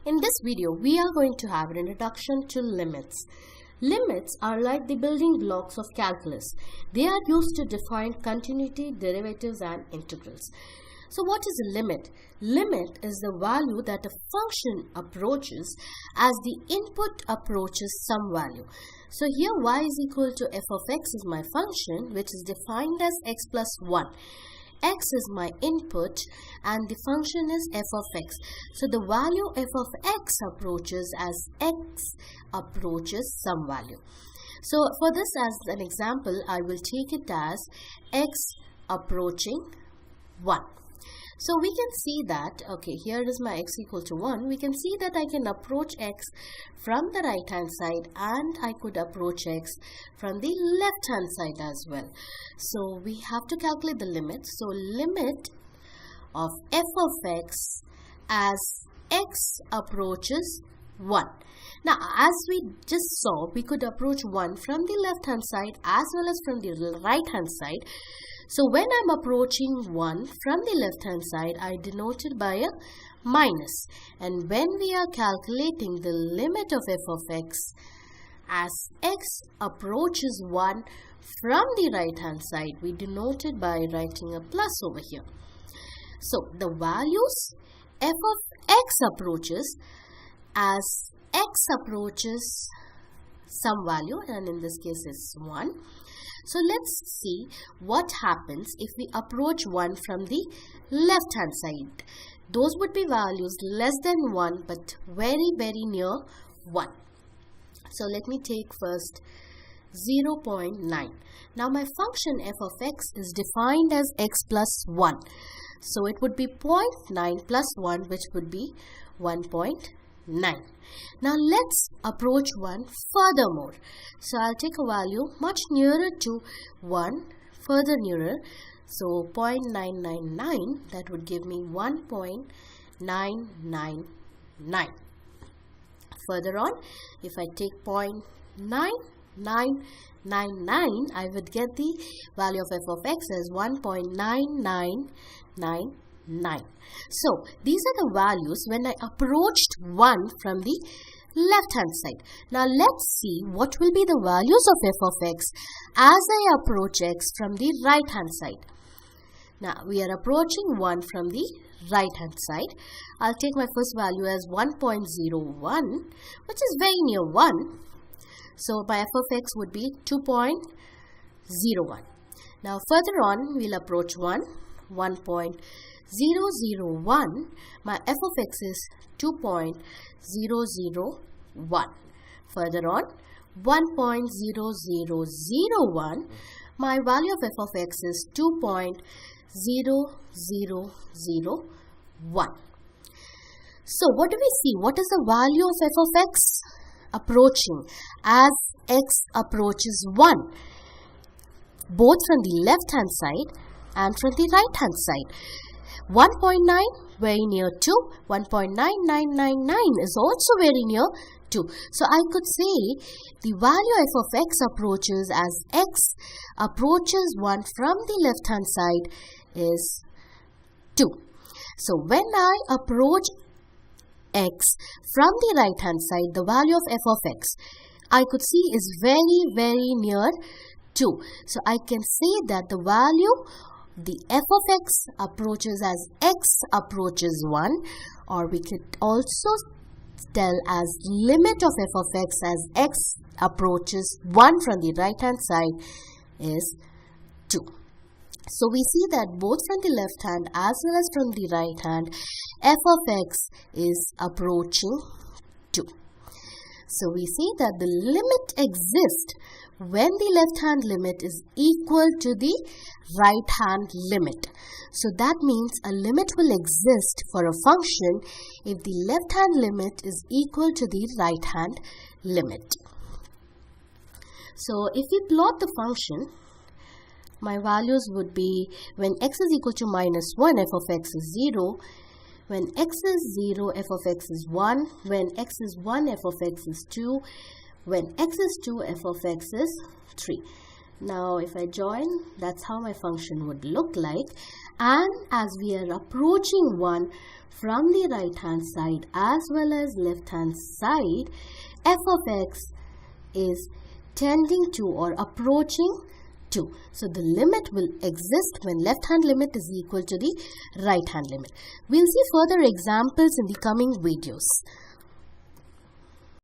In this video, we are going to have an introduction to limits. Limits are like the building blocks of calculus. They are used to define continuity, derivatives, and integrals. So what is a limit? Limit is the value that a function approaches as the input approaches some value. So here y is equal to f of x is my function, which is defined as x plus 1. X is my input and the function is f of x. So the value f of x approaches as x approaches some value. So for this, as an example, I will take it as x approaching 1. So we can see that, okay, here is my x equal to 1. We can see that I can approach x from the right hand side and I could approach x from the left hand side as well. So we have to calculate the limit. So limit of f of x as x approaches 1. Now, as we just saw, we could approach 1 from the left hand side as well as from the right hand side. So when I'm approaching 1 from the left hand side, I denote it by a minus. And when we are calculating the limit of f of x as x approaches 1 from the right hand side, we denote it by writing a plus over here. So the values f of x approaches as x approaches some value, and in this case it's 1. So let's see what happens if we approach 1 from the left hand side. Those would be values less than 1 but very near 1. So let me take first 0.9. Now my function f of x is defined as x plus 1. So it would be 0.9 plus 1, which would be 1.9. Now let's approach 1 furthermore. So I'll take a value much nearer to 1, further nearer. So 0.999, that would give me 1.999. Further on, if I take 0.9999, I would get the value of f of x as 1.9999. So these are the values when I approached 1 from the left hand side. Now let's see what will be the values of f of x as I approach x from the right hand side. Now we are approaching 1 from the right hand side. I'll take my first value as 1.01, which is very near 1. So my f of x would be 2.01. Now further on, we'll approach 1.001. My f of x is 2.001. Further on, 1.0001. My value of f of x is 2.0001. So what do we see? What is the value of f of x approaching as x approaches 1? Both from the left hand side and from the right hand side. 1.9 very near 2, 1.9999 is also very near 2. So I could say the value f of x approaches as x approaches 1 from the left hand side is 2. So when I approach x from the right hand side, the value of f of x I could see is very near 2. So I can say that the value the f of x approaches as x approaches 1, or we could also tell as limit of f of x as x approaches 1 from the right hand side is 2. So we see that both from the left hand as well as from the right hand, f of x is approaching 2. So we see that the limit exists when the left hand limit is equal to the right hand limit. So that means a limit will exist for a function if the left hand limit is equal to the right hand limit. So if we plot the function, my values would be when x is equal to minus 1, f of x is 0. When x is 0, f of x is 1. When x is 1, f of x is 2. When x is 2, f of x is 3. Now if I join, that's how my function would look like. And as we are approaching 1 from the right hand side as well as left hand side, f of x is tending to or approaching 2. So the limit will exist when left hand limit is equal to the right hand limit. We'll see further examples in the coming videos.